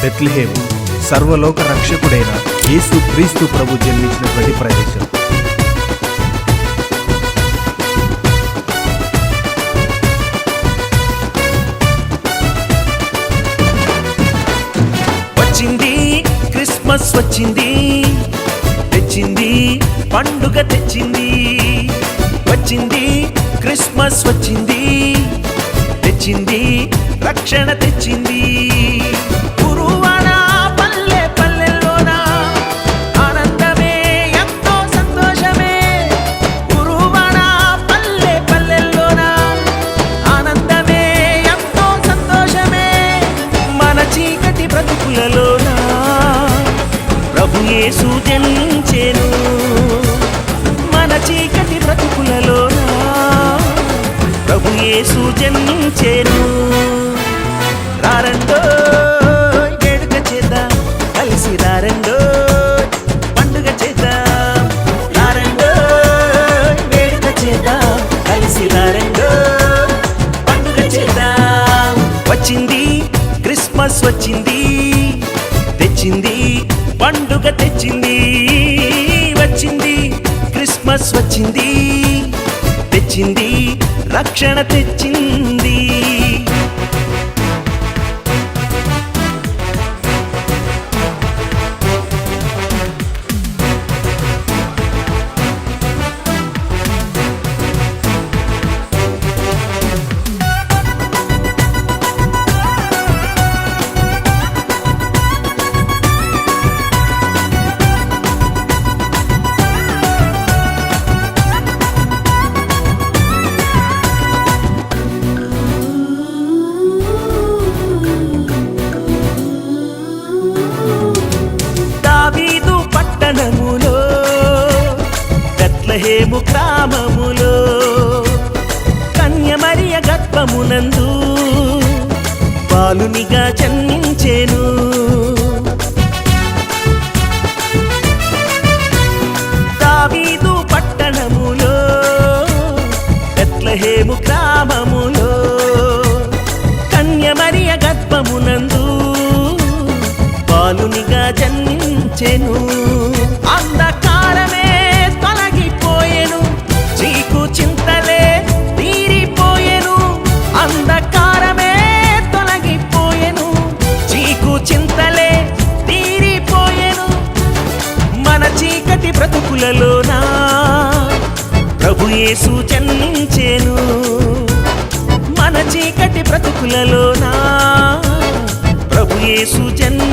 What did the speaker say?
బెత్లెహేము సర్వలోక రక్షకుడైన యేసు క్రీస్తు ప్రభు జన్మించినటువంటి ప్రదేశం. వచ్చింది క్రిస్మస్ వచ్చింది, తెచ్చింది పండుగ తెచ్చింది. వచ్చింది క్రిస్మస్ వచ్చింది, తెచ్చింది రక్షణ తెచ్చింది. గురువాన పల్లె పల్లెల్లోన ఆనందమే ఎంతో సంతోషమే. గురువాన పల్లె పల్లెల్లోన ఆనందమే ఎంతో సంతోషమే. మన చీకటి బ్రతుకులలోన ప్రభు యేసు జన్మించెను. మన చీకటి బ్రతుకులలోన ప్రభు యేసు జన్మించెను. రారండో వేడుక చేద్దాం, కలిసి రారండో పండుగ చేద్దాం. రారండో వేడుక చేద్దాం, కలిసి రారండో పండుగ చేద్దాం. వచ్చింది క్రిస్మస్ వచ్చింది, తెచ్చింది పండుగ తెచ్చింది. వచ్చింది క్రిస్మస్ వచ్చింది, తెచ్చింది రక్షణ తెచ్చింది. బెత్లెహేము గ్రామములో కన్య మరియ గర్భమునందు బాలునిగా జన్మించెను. దావీదు పట్టణములో బెత్లెహేము గ్రామములో కన్య మరియ గర్భమునందు బాలునిగా జన్మించెను. అంధకారమే తొలగిపోయెను, చీకు చింతలే తీరిపోయెను. అంధకారమే తొలగిపోయెను, చీకు చింతలే తీరిపోయెను. మన చీకటి బ్రతుకులలోన ప్రభు యేసు జన్మించెను. మన చీకటి బ్రతుకులలోన ప్రభు యేసు జన్మించెను.